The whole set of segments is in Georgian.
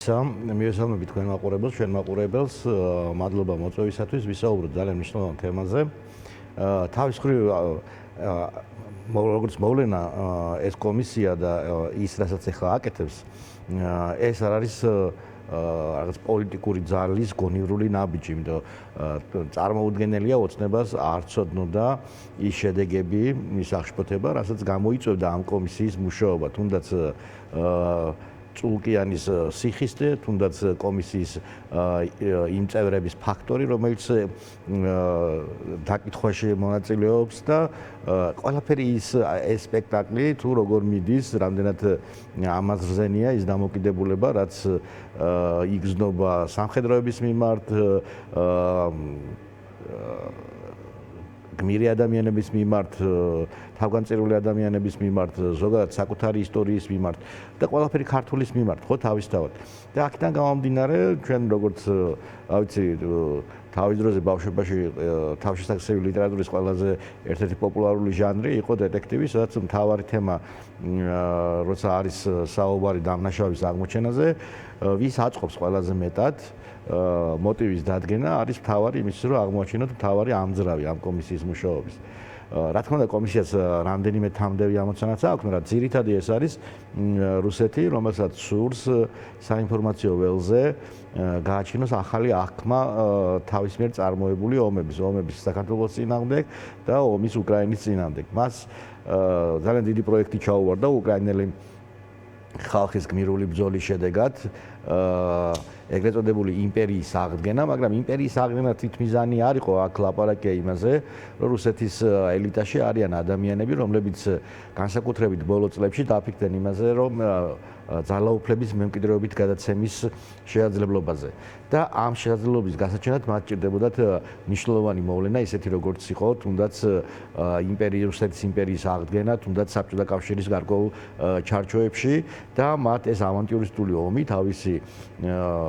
მივესალმები თქვენ მაყურებელს, ჩვენ მაყურებელს, მადლობა მოწვევისათვის, ვისაუბროთ ძალიან მნიშვნელოვან თემაზე. თავის მხრივ როგორც მოვლენა ეს კომისია და ის რასაც ახლა აკეთებს, ეს არ არის რაღაც პოლიტიკური ძალის გონივრული ნაბიჯი, იმიტომ წარმოუდგენელია ოცნებას არ ცოდნოდა ის შედეგები, ის აღშფოთება, რასაც გამოიწვევდა ამ კომისიის მუშაობა, თუნდაც წულკიანის სიხისტე, თუნდაც კომისიის იმ წევრების ფაქტორი, რომელიც დაკითხვაში მონაწილეობს და ყველაფერი ის სპექტაკლი თუ როგორ მიდის, რამდენად ამაზრზენია ის დამოკიდებულება, რაც იგრძნობა სამხედროების მიმართ, გმირი ადამიანების მიმართ, თავგანწირული ადამიანების მიმართ, ზოგადად საკუთარი ისტორიის მიმართ და ყველაფერი ქართულის მიმართ, ხო, თავისთავად. და აქედან გამომდინარე, ჩვენ როგორც ვიცი, თავის დროზე ბავშვობაში თავშესახსევი ლიტერატურის ყველაზე ერთ-ერთი პოპულარული ჟანრი იყო დეტექტივი, სადაც მთავარი თემა, როცა არის საუბარი დამნაშავების აღმოჩენაზე, ვის აწყობს ყველაზე მეტად მოტივის დადგენა არის მთავარი იმისთვის, რომ აღმოაჩინოთ მთავარი ამძრავი ამ კომისიის მუშაობის. რა თქმა უნდა, კომისიას რამდენიმე თამდევი ამოცანაც აქვს, მაგრამ ძირითადად ეს არის რუსეთი, რომელსაც სურს საინფორმაციო ველზე გააჩინოს ახალი აღქმა თავის მიერ წარმოებული ომების საქართველოს წინააღმდეგ და ომის უკრაინის წინააღმდეგ. მას ძალიან დიდი პროექტი ჩაუვარდა უკრაინელი ხალხის გმირული ბრძოლის შედეგად ეგრეთ წოდებული იმპერიის აღდგენა, მაგრამ იმპერიის აღდგენა თვითმიზანი არ იყო, აქ ლაპარაკია იმაზე, რომ რუსეთის ელიტაში არიან ადამიანები, რომლებიც განსაკუთრებით ბოლო წლებში დააფიქრდნენ იმაზე, რომ ძალაუფლების მემკვიდრეობით გადაცემის შესაძლებლობაზე. და ამ შესაძლებლობის გასაჩენად მათ ჭირდებოდათ მნიშვნელოვანი მოვლენა, ისეთი როგორც იყო თუნდაც რუსეთის იმპერიის აღდგენა, თუნდაც საბჭოთა კავშირის გარკვეულ ჩარჩოებში და მათ ეს ავანტიურისტული ომი თავისი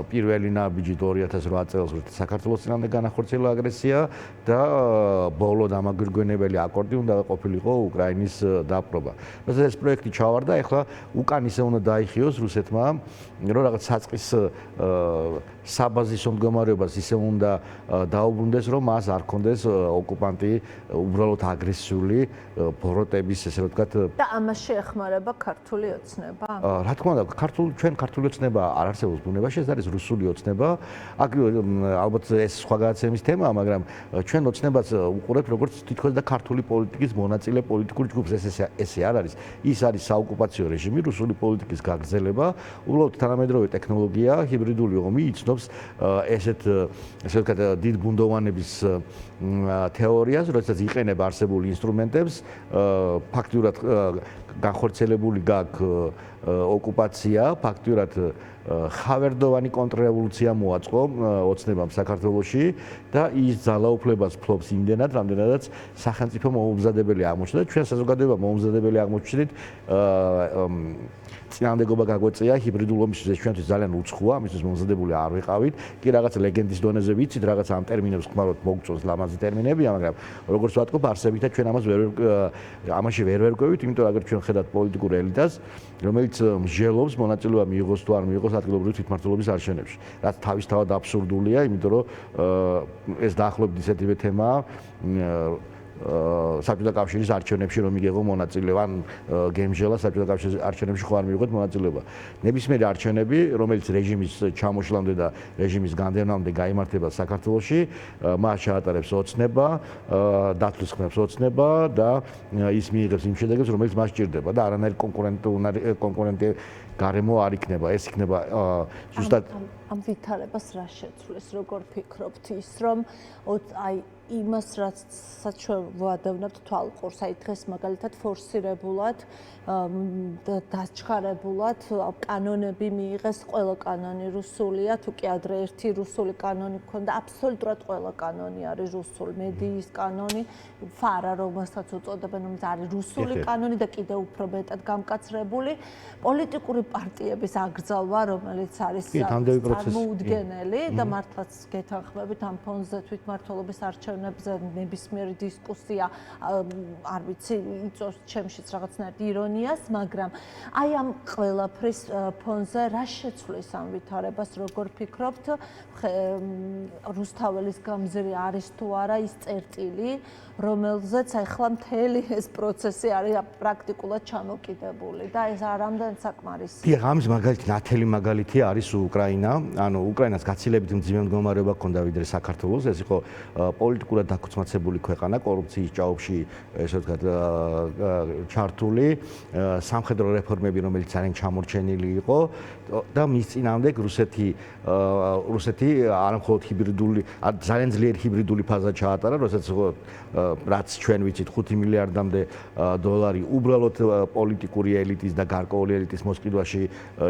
პირველი ნაბიჯი 2008 წელს საქართველოს წინააღმდეგ განახორციელა აგრესია და ბოლო დამაგვირგვინებელი აკორდი უნდა ყოფილიყო უკრაინის დაპყრობა. როცა ეს პროექტი ჩავარდა, ეხლა უკან ისე უნდა დაიხიოს რუსეთმა, რომ რაღაც საწყის საბაზისო მდგომარეობას ისე უნდა დაუბრუნდეს, რომ მას არ კონდეს ოკუპანტი უბრალოდ აგრესიული ბოროტების, ესე რომ ვთქვათ. და ამას შეეხმარება ქართული ოცნება? რა თქმა უნდა, ჩვენ ქართული ოცნება არ არსებობს ბუნებაში, ეს არის რუსული ოცნება. აქ ალბათ ეს სხვა გადაცემის თემაა, მაგრამ ჩვენ ოცნებას უყურებთ როგორც თითქოს და ქართული პოლიტიკის მონაწილე პოლიტიკურ ჯგუფს. ესე არ არის. ის არის საოკუპაციო რეჟიმი, რუსული პოლიტიკის გაგრძელება, უბრალოდ თანამედროვე ტექნოლოგია, ჰიბრიდული ომი იცნობს ესეთ ვთქვათ დიდ ბუნდოვანების თეორიას, როდესაც იყენება არსებულ ინსტრუმენტებს, ფაქტურად განხორციელებული გაქვს ოკუპაცია, ფაქტურად ხავერდოვანი კონტრრევოლუცია მოაწყო ოცნებამ საქართველოში და ის ძალაუფლებას ფლობს იმდენად, რამდენადაც სახელმწიფო მოუმზადებელი აღმოჩნდა. ჩვენ საზოგადოება მოუმზადებელი აღმოჩნდით წინააღმდეგობა გაგვეწია ჰიბრიდულ ომისთვის, ეს ჩვენთვის ძალიან უცხოა, ამისთვის მომზადებული არ ვიყავით. კი რაღაც ლეგენდის დონეზე ვიცით, რაღაც ამ ტერმინებს ხმარობთ მოგწონს ლამაზი ტერმინებია, მაგრამ როგორც ვთქვათ, არსებითად ჩვენ ამაში ვერ ვერკვევით, იმიტომ რომ ჩვენ ხედავთ პოლიტიკურ ელიტას, რომელიც მსჯელობს მონაწილეობა მიიღოს თუ არ მიიღოს ადგილობრივი თვითმმართველობის არჩევნებში. რაც თავისთავად აბსურდულია, იმიტომ რომ ეს დაახლოებით ისეთივე თემაა საბჭოთა კავშირის არჩევნებში რომ მიიღო მონაწილეობა, ან გემჟელა საბჭოთა კავშირის არჩევნებში ხო არ მიიღოთ მონაწილეობა. ნებისმიერი არჩევნები, რომელიც რეჟიმის ჩამოშლამდე და რეჟიმის განდევნამდე გაიმართება საქართველოში, მას ჩაატარებს ოცნება, დათვლის ხმებს ოცნება და ის მიიღებს იმ შედეგებს, რომელიც მას სჭირდება და არანაირი კონკურენტი გარემო არ იქნება. ეს იქნება ზუსტად ამ ვითარებას რა შეცვლის, როგორ ფიქრობთ ის, რომ აი იმას, რაც ჩვენ ვადევნებთ თვალყურს, აი დღეს მაგალითად ფორსირებულად დაჩქარებულად კანონები მიიღეს, ყველა კანონი რუსულია, თუ კი ადრე ერთი რუსული კანონი გქონდა, აბსოლუტურად ყველა კანონი არის რუსული, მედიის კანონი, ფარა რომელსაც უწოდებენ, რომელიც არის რუსული კანონი და კიდევ უფრო მეტად გამკაცრებული, პოლიტიკური პარტიების აკრძალვა, რომელიც არის წარმოუდგენელი და მართლაც გეთანხმებით ამ ფონზე თვითმმართველობის არჩევნები არჩევნებზე ნებისმიერი დისკუსია არ ვიცი იწვევს ჩემშიც რაღაცნაირად ირონიას, მაგრამ აი ამ ყველაფრის ფონზე რა შეცვლის ამ ვითარებას, როგორ ფიქრობთ, რუსთაველის გამზირი არის თუ არა ის წერტილი, რომელზეც ახლა მთელი ეს პროცესი არის პრაქტიკულად ჩამოკიდებული და ეს არამდენ საკმარისია. დიახ, ამის მაგალითი, ნათელი მაგალითი არის უკრაინა. ანუ უკრაინას გაცილებით მძიმე მდგომარეობა ჰქონდა ვიდრე საქართველოს. ეს იყო პოლიტიკურად დაქუცმაცებული ქვეყანა, კორუფციის ჭაობში, ესე ვთქვათ, ჩართული, სამხედრო რეფორმები, რომელიც ძალიან ჩამორჩენილი იყო და მის წინააღმდეგ რუსეთი არამხოლოდ ჰიბრიდული, ძალიან ძლიერი ჰიბრიდული ფაზა ჩაატარა, როდესაც რაც ჩვენ ვიცით 5 მილიარდამდე დოლარი უბრალოდ პოლიტიკური ელიტის და გარკვეული ელიტის მოსყიდვაში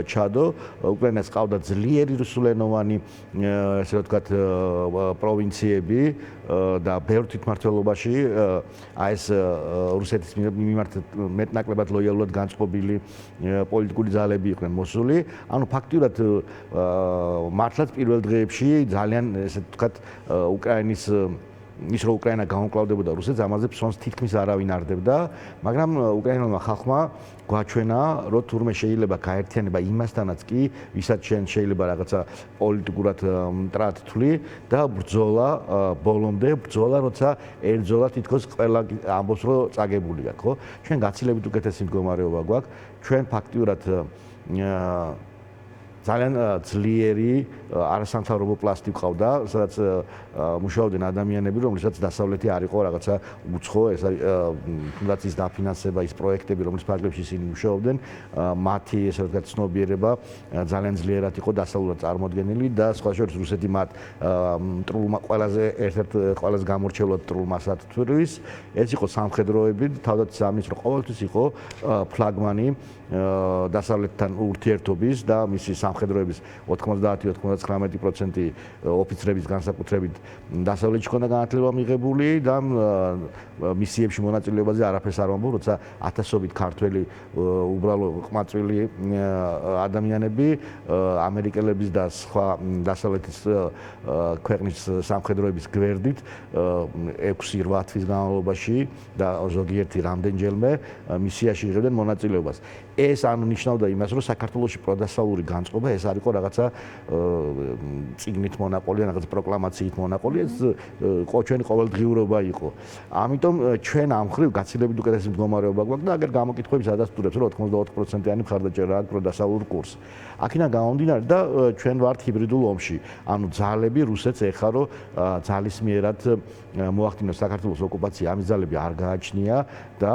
ჩადო. უკრაინას ყავდა ძლიერი რუსულენოვანი, ესე ვთქვათ, პროვინციები და ბევრ თვითმმართველობაში აი ეს რუსეთის მიმართ მეტნაკლებად ლოიალურად განწყობილი პოლიტიკური ძალები იყვნენ მოსული. ანუ ფაქტიურად მართლაც პირველ დღეებში ძალიან ესე ვთქვათ უკრაინის ის რომ უკრაინა გამოკლავდებოდა რუსეთს, ამაზე ფსონს თითქმის არავინ არ დებდა, მაგრამ უკრაინელმა ხალხმა გვაჩვენა, რომ თურმე შეიძლება გაერთიანება იმასთანაც კი, ვისაც შეიძლება რაღაცა პოლიტიკურად მტრად თვლი და ბრძოლა ბოლომდე, ბრძოლა, როცა ერთძოლა თითქოს ყველა ამბობს, რომ წაგებულია, ხო? ჩვენ გაცილებით უკეთესი მდგომარეობა გვაქვს, ჩვენ ფაქტიურად ძალიან ძლიერი არასამთავრობო პლასტი ყავდა, სადაც მუშაობდნენ ადამიანები, რომლითაც დასავლეთი არ იყო რაღაცა უცხო, ეს არის თუნდაც ის დაფინანსება, ის პროექტები, რომლის ფარგლებში ისინი მუშაობდნენ, მათი ესე ვთქვათ ცნობიერება ძალიან ძლიერად იყო დასავლურად წარმოდგენილი და სხვა შორის რუსეთი მათ მტრულმა ყველაზე ერთ-ერთ ყველაზე გამორჩეულად მტრულ მასად თვლის, ეს იყო სამხედროები, თავდაც ამის რომ ყოველთვის იყო ფლაგმანი დასავლეთთან ურთიერთობის და მისი სამხედროების 90-99% ოფიცრების განსაკუთრებით დასავლეთში ქონდა განათლება მიღებული და მისიებში მონაწილეობაზე არაფერს არ ამბობ, როცა ათასობით ქართველი უბრალო ყმაწვილი ადამიანები ამერიკელების და სხვა დასავლეთის ქვეყნის სამხედროების გვერდით 6-8 თვის განმავლობაში და ზოგიერთი რამდენჯერმე მისიაში იღებდნენ მონაწილეობას. ეს ანუ ნიშნავდა იმას, რომ საქართველოში პროდასავლური განწყობა ეს არ იყო რაღაცა წიგნით მონაყოლი, რაღაცა პროკლამაციით მონაყოლი, ეს ჩვენი ყოველდღიურობა იყო. ამიტომ ჩვენ ამ ხრივ გაცილებით უკეთესი მდგომარეობა გვაქვს და აგერ გამოკითხვების ადასტურებს, რომ 84%-იანი მხარდაჭერა აქვს პროდასავლურ კურსს. აქედან გამომდინარე და ჩვენ ვართ ჰიბრიდულ ომში. ანუ ძალები რუსეთს ეხა რომ ძალისმიერად მოახდინოს საქართველოს ოკუპაცია, ამის ძალები არ გააჩნია და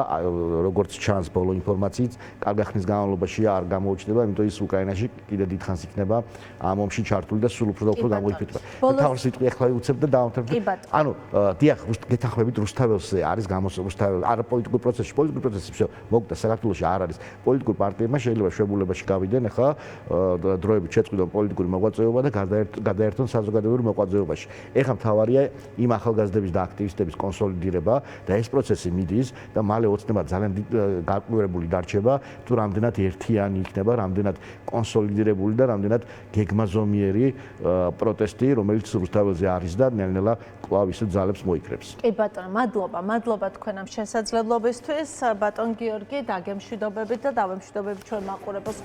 როგორც ჩანს ბოლო ინფორმაციით, კარგი ხნის განმავლობაში არ გამოუჩნდება, იმიტომ ის უკრაინაში კიდე დიდხანს იქნება ამ ომში ჩართული და სულ უფრო და უფრო გამოიფიქრება. თავის სიტყვი ახლა უცებ და დავამთავრებ. ანუ დიახ, გეთანხმებით რუსთაველზე არის რუსთაველ არ პოლიტიკურ პროცესში მოგდა საქართველოში არ არის პოლიტიკურ პარტიებმა შეიძლება შვებულებაში გავიდნენ ახლა დროებით შეწყვიტონ პოლიტიკური მოღვაწეობა და გადაერთონ საზოგადოებრივ მოღვაწეობაში. ეხლა მთავარია იმ ახალგაზრდების და აქტივისტების კონსოლიდირება და ეს პროცესი მიდის და მალე ოცნება ძალიან გაკვირვებული დარჩება თუ რამდენად ერთიანი იქნება, რამდენად კონსოლიდირებული და რამდენად გეგმაზომიერი პროტესტი, რომელიც რუსთაველზე არის და ნელ-ნელა კვლავ ისეთ ძალებს მოიკრებს. კი ბატონო, მადლობა თქვენ ამ შესაძლებლობისთვის, ბატონ გიორგი, დაგემშვიდობებით და დავემშვიდობებით ჩვენ მაყურებელს.